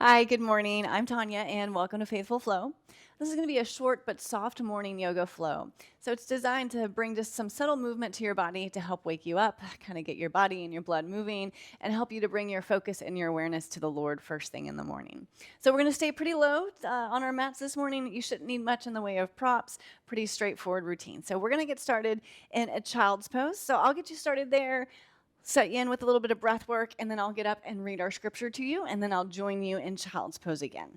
Hi, good morning. I'm Tanya, and welcome to Faithful Flow. This is going to be a short but soft morning yoga flow. So it's designed to bring just some subtle movement to your body to help wake you up, kind of get your body and your blood moving, and help you to bring your focus and your awareness to the Lord first thing in the morning. So we're going to stay pretty low on our mats this morning. You shouldn't need much in the way of props, pretty straightforward routine. So we're going to get started in a child's pose. So I'll get you started there, set you in with a little bit of breath work, and then I'll get up and read our scripture to you, and then I'll join you in child's pose again.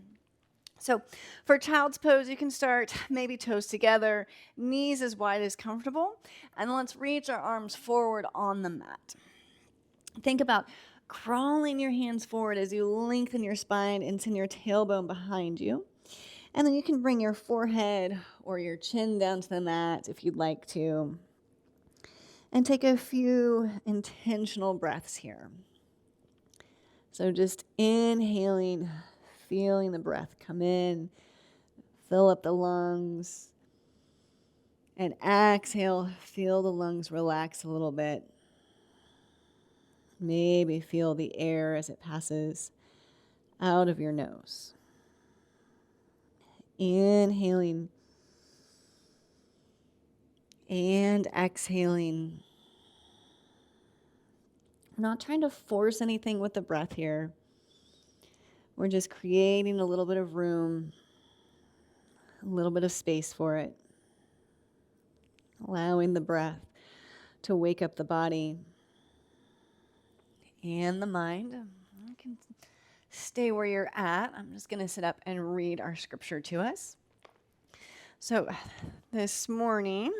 So for child's pose, you can start maybe toes together, knees as wide as comfortable, and let's reach our arms forward on the mat. Think about crawling your hands forward as you lengthen your spine and send your tailbone behind you. And then you can bring your forehead or your chin down to the mat if you'd like to. And take a few intentional breaths here. So just inhaling, feeling the breath come in, fill up the lungs, and exhale, feel the lungs relax a little bit. Maybe feel the air as it passes out of your nose. Inhaling and exhaling. We're not trying to force anything with the breath here. We're just creating a little bit of room, a little bit of space for it. Allowing the breath to wake up the body and the mind. You can stay where you're at. I'm just going to sit up and read our scripture to us. So this morning,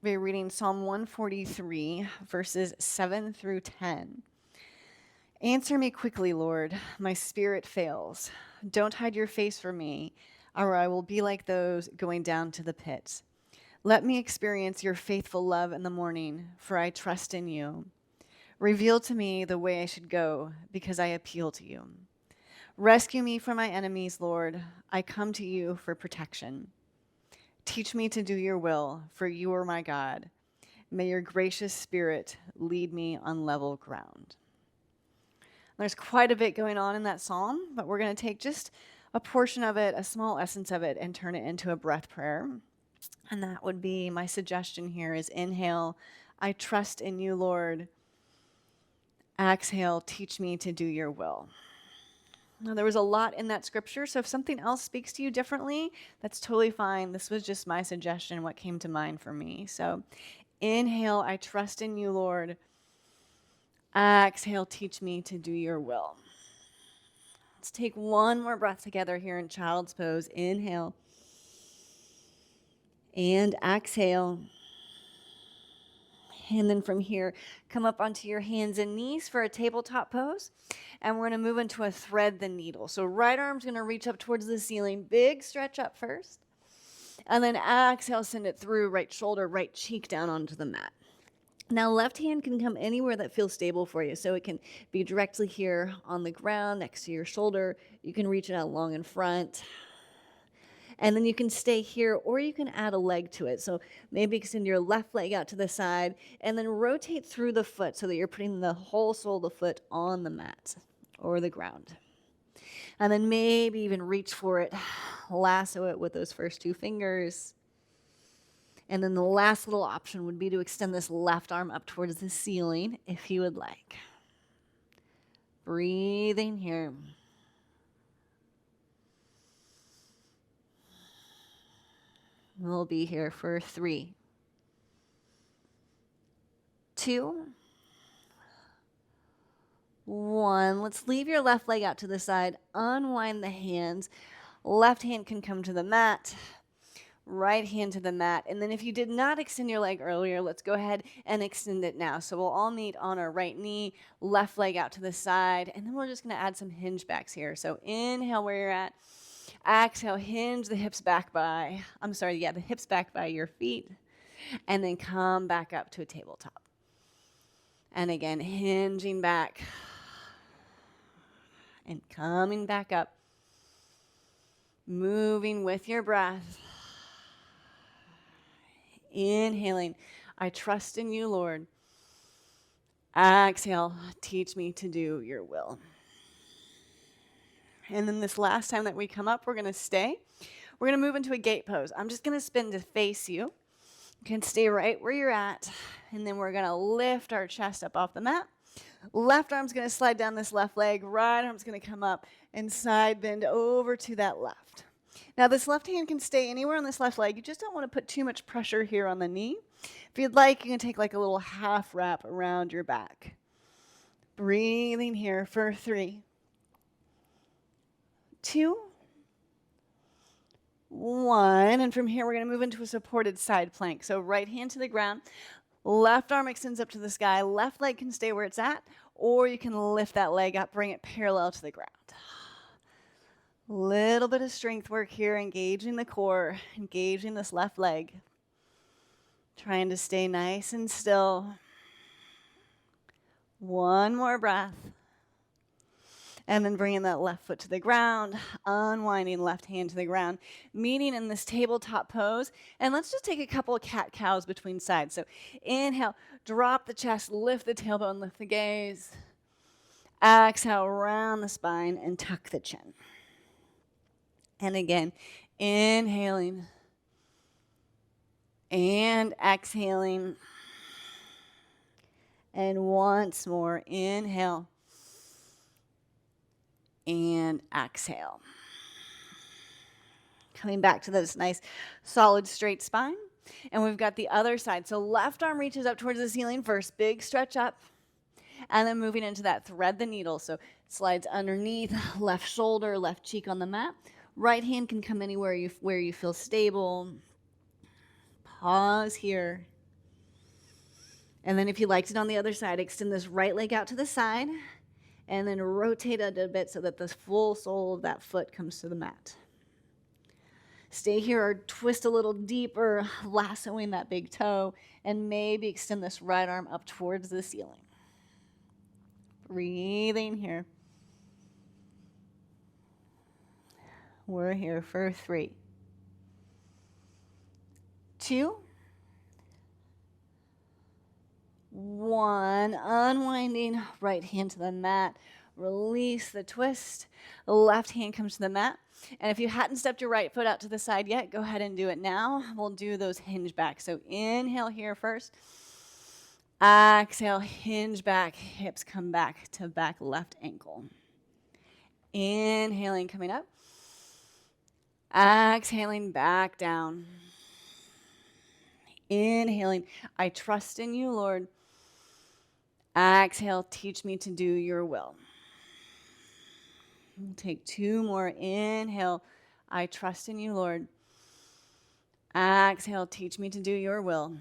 we're reading Psalm 143, verses 7 through 10. Answer me quickly, Lord. My spirit fails. Don't hide your face from me, or I will be like those going down to the pit. Let me experience your faithful love in the morning, for I trust in you. Reveal to me the way I should go, because I appeal to you. Rescue me from my enemies, Lord. I come to you for protection. Teach me to do your will, for you are my God. May your gracious spirit lead me on level ground. There's quite a bit going on in that psalm, but we're going to take just a portion of it, a small essence of it, and turn it into a breath prayer. And that would be my suggestion here is inhale, I trust in you, Lord. Exhale, teach me to do your will. Now, there was a lot in that scripture, so if something else speaks to you differently, that's totally fine. This was just my suggestion, what came to mind for me. So inhale, I trust in you, Lord. Exhale, teach me to do your will. Let's take one more breath together here in child's pose. Inhale and exhale. And then from here, come up onto your hands and knees for a tabletop pose. And we're going to move into a thread the needle. So right arm's going to reach up towards the ceiling. Big stretch up first. And then exhale, send it through right shoulder, right cheek down onto the mat. Now, left hand can come anywhere that feels stable for you. So it can be directly here on the ground next to your shoulder. You can reach it out long in front. And then you can stay here, or you can add a leg to it. So maybe extend your left leg out to the side and then rotate through the foot so that you're putting the whole sole of the foot on the mat or the ground. And then maybe even reach for it, lasso it with those first two fingers. And then the last little option would be to extend this left arm up towards the ceiling if you would like. Breathing here. We'll be here for 3, 2, 1. Let's leave your left leg out to the side. Unwind the hands. Left hand can come to the mat. Right hand to the mat. And then if you did not extend your leg earlier, let's go ahead and extend it now. So we'll all meet on our right knee, left leg out to the side. And then we're just going to add some hinge backs here. So inhale where you're at. Exhale, hinge the hips back by, the hips back by your feet. And then come back up to a tabletop. And again, hinging back and coming back up. Moving with your breath. Inhaling, I trust in you, Lord. Exhale, teach me to do your will. And then this last time that we come up, we're going to stay. We're going to move into a gate pose. I'm just going to spin to face you. You can stay right where you're at. And then we're going to lift our chest up off the mat. Left arm's going to slide down this left leg. Right arm's going to come up and side bend over to that left. Now, this left hand can stay anywhere on this left leg. You just don't want to put too much pressure here on the knee. If you'd like, you can take like a little half wrap around your back. Breathing here for 3, 2, 1. And from here, we're going to move into a supported side plank. So right hand to the ground. Left arm extends up to the sky. Left leg can stay where it's at, or you can lift that leg up, bring it parallel to the ground. Little bit of strength work here, engaging the core, engaging this left leg. Trying to stay nice and still. One more breath. And then bringing that left foot to the ground, unwinding left hand to the ground, meeting in this tabletop pose. And let's just take a couple of cat-cows between sides. So inhale, drop the chest, lift the tailbone, lift the gaze. Exhale, round the spine and tuck the chin. And again, inhaling and exhaling. And once more, inhale and exhale. Coming back to this nice, solid, straight spine. And we've got the other side. So left arm reaches up towards the ceiling first, big stretch up. And then moving into that thread the needle. So slides underneath, left shoulder, left cheek on the mat. Right hand can come anywhere where you feel stable. Pause here. And then if you liked it on the other side, extend this right leg out to the side. And then rotate it a bit so that the full sole of that foot comes to the mat. Stay here or twist a little deeper, lassoing that big toe, and maybe extend this right arm up towards the ceiling. Breathing here. We're here for 3, 2, 1. Unwinding, right hand to the mat. Release the twist. The left hand comes to the mat. And if you hadn't stepped your right foot out to the side yet, go ahead and do it now. We'll do those hinge back. So inhale here first. Exhale, hinge back. Hips come back to back left ankle. Inhaling, coming up. Exhaling, back down. Inhaling, I trust in you, Lord. Exhale, teach me to do your will. We'll take 2 more. Inhale, I trust in you, Lord. Exhale, teach me to do your will.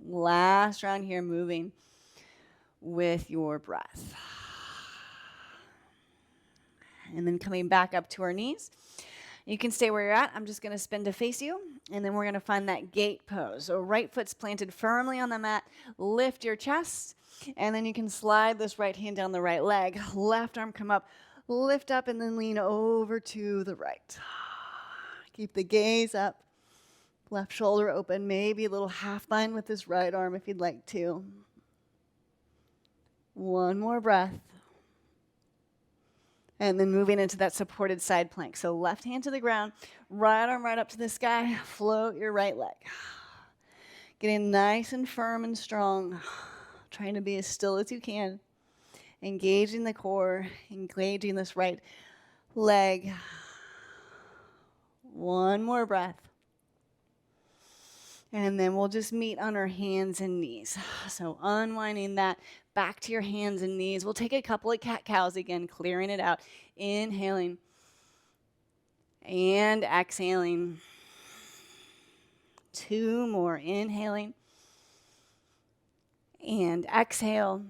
Last round here, moving with your breath. And then coming back up to our knees. You can stay where you're at. I'm just going to spin to face you, and then we're going to find that gate pose. So right foot's planted firmly on the mat. Lift your chest, and then you can slide this right hand down the right leg. Left arm come up, lift up, and then lean over to the right. Keep the gaze up. Left shoulder open, maybe a little half bind with this right arm if you'd like to. One more breath. And then moving into that supported side plank. So left hand to the ground, right arm right up to the sky, float your right leg. Getting nice and firm and strong, trying to be as still as you can. Engaging the core, engaging this right leg. One more breath. And then we'll just meet on our hands and knees. So unwinding that back to your hands and knees. We'll take a couple of cat-cows again, clearing it out. Inhaling and exhaling. 2 more. Inhaling and exhale.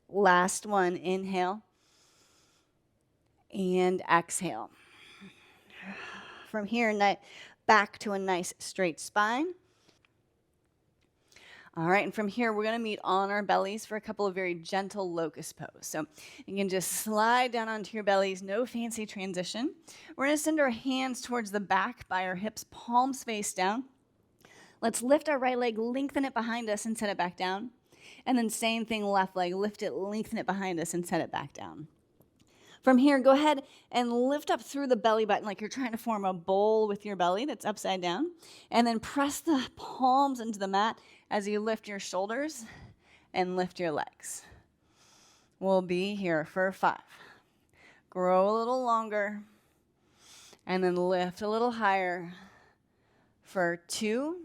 Last one. Inhale and exhale. From here, back to a nice straight spine. All right, and from here, we're going to meet on our bellies for a couple of very gentle locust pose. So you can just slide down onto your bellies, no fancy transition. We're going to send our hands towards the back by our hips, palms face down. Let's lift our right leg, lengthen it behind us, and set it back down. And then same thing, left leg, lift it, lengthen it behind us, and set it back down. From here, go ahead and lift up through the belly button like you're trying to form a bowl with your belly that's upside down. And then press the palms into the mat as you lift your shoulders and lift your legs. We'll be here for 5. Grow a little longer. And then lift a little higher for 2,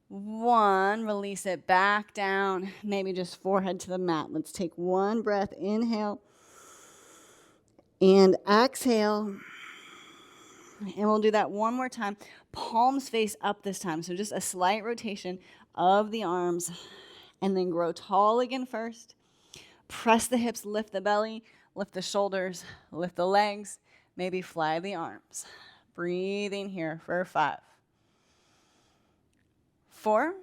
1. Release it back down. Maybe just forehead to the mat. Let's take one breath. Inhale. And exhale. And we'll do that one more time. Palms face up this time. So just a slight rotation of the arms. And then grow tall again first. Press the hips, lift the belly, lift the shoulders, lift the legs. Maybe fly the arms. Breathing here for 5, 4,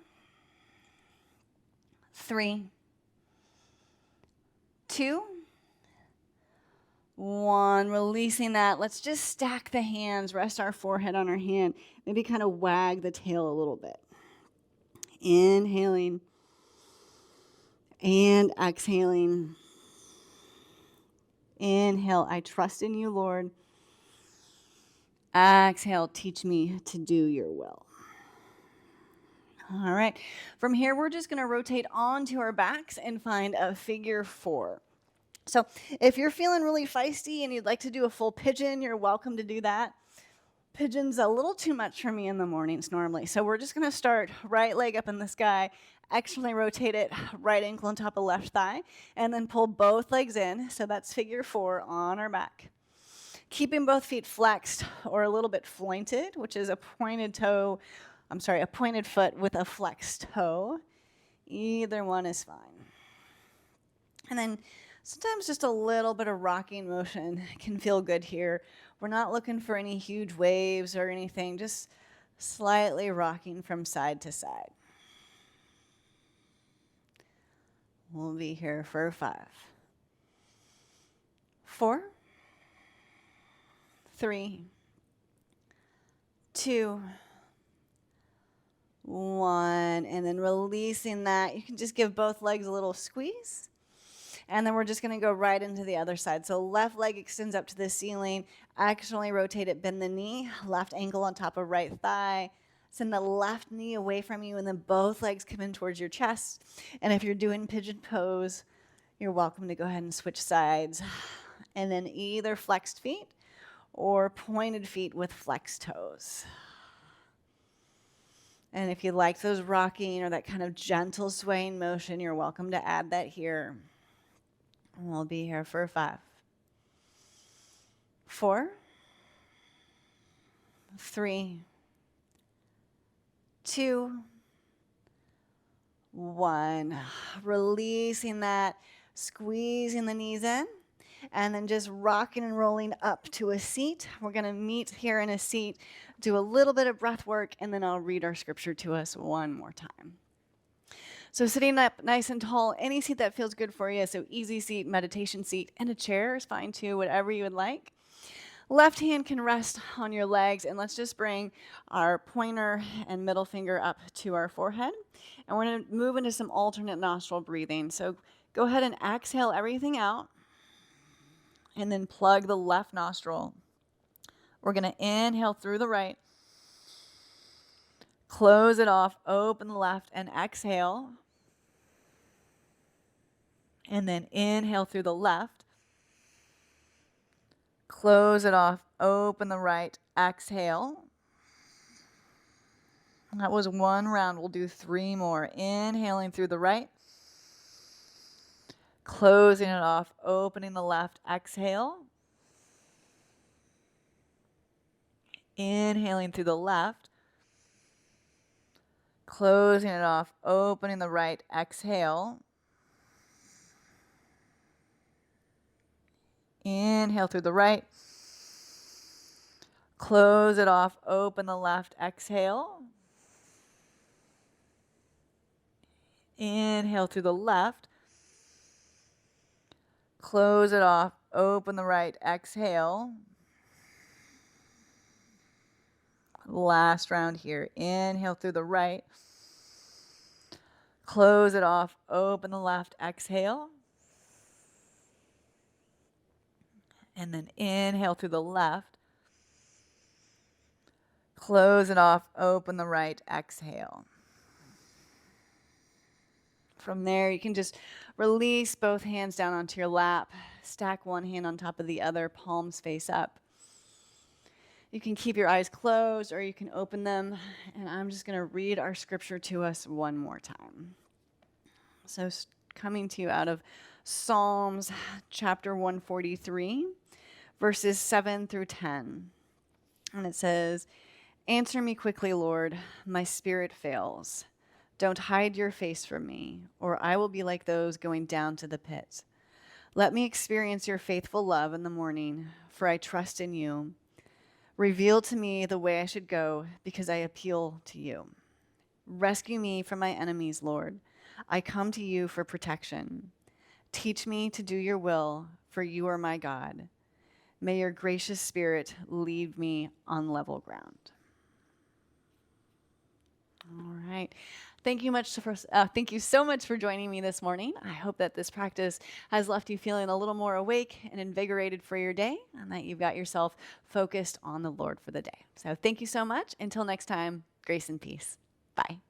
3, 2, 1. Releasing that. Let's just stack the hands, rest our forehead on our hand. Maybe kind of wag the tail a little bit. Inhaling and exhaling. Inhale, I trust in you, Lord. Exhale, teach me to do your will. All right. From here, we're just going to rotate onto our backs and find a figure 4. So if you're feeling really feisty and you'd like to do a full pigeon, you're welcome to do that. Pigeon's a little too much for me in the mornings normally. So we're just going to start right leg up in the sky, externally rotate it, right ankle on top of left thigh, and then pull both legs in. So that's figure 4 on our back. Keeping both feet flexed or a little bit flointed, which is a pointed foot with a flexed toe. Either one is fine. And then sometimes just a little bit of rocking motion can feel good here. We're not looking for any huge waves or anything, just slightly rocking from side to side. We'll be here for 5, 4, 3, 2, 1. And then releasing that, you can just give both legs a little squeeze. And then we're just going to go right into the other side. So left leg extends up to the ceiling. Externally rotate it, bend the knee. Left ankle on top of right thigh. Send the left knee away from you, and then both legs come in towards your chest. And if you're doing pigeon pose, you're welcome to go ahead and switch sides. And then either flexed feet or pointed feet with flexed toes. And if you like those rocking or that kind of gentle swaying motion, you're welcome to add that here. We'll be here for 5, 4, 3, 2, 1. Releasing that, squeezing the knees in, and then just rocking and rolling up to a seat. We're going to meet here in a seat, do a little bit of breath work, and then I'll read our scripture to us one more time. So sitting up nice and tall, any seat that feels good for you. So easy seat, meditation seat, and a chair is fine too, whatever you would like. Left hand can rest on your legs, and let's just bring our pointer and middle finger up to our forehead. And we're going to move into some alternate nostril breathing. So go ahead and exhale everything out, and then plug the left nostril. We're going to inhale through the right, close it off, open the left, and exhale. And then inhale through the left. Close it off, open the right, exhale. That was 1 round. We'll do 3 more. Inhaling through the right. Closing it off, opening the left, exhale. Inhaling through the left. Closing it off, opening the right, exhale. Inhale through the right. Close it off, open the left, exhale. Inhale through the left. Close it off, open the right, exhale. Last round here. Inhale through the right. Close it off. Open the left. Exhale. And then inhale through the left. Close it off. Open the right. Exhale. From there, you can just release both hands down onto your lap. Stack one hand on top of the other, palms face up. You can keep your eyes closed or you can open them. And I'm just going to read our scripture to us one more time. So coming to you out of Psalms chapter 143, verses 7 through 10. And it says, "Answer me quickly, Lord, my spirit fails. Don't hide your face from me, or I will be like those going down to the pit. Let me experience your faithful love in the morning, for I trust in you. Reveal to me the way I should go, because I appeal to you. Rescue me from my enemies, Lord. I come to you for protection. Teach me to do your will, for you are my God. May your gracious spirit lead me on level ground." All right. Thank you so much for joining me this morning. I hope that this practice has left you feeling a little more awake and invigorated for your day, and that you've got yourself focused on the Lord for the day. So thank you so much. Until next time, grace and peace. Bye.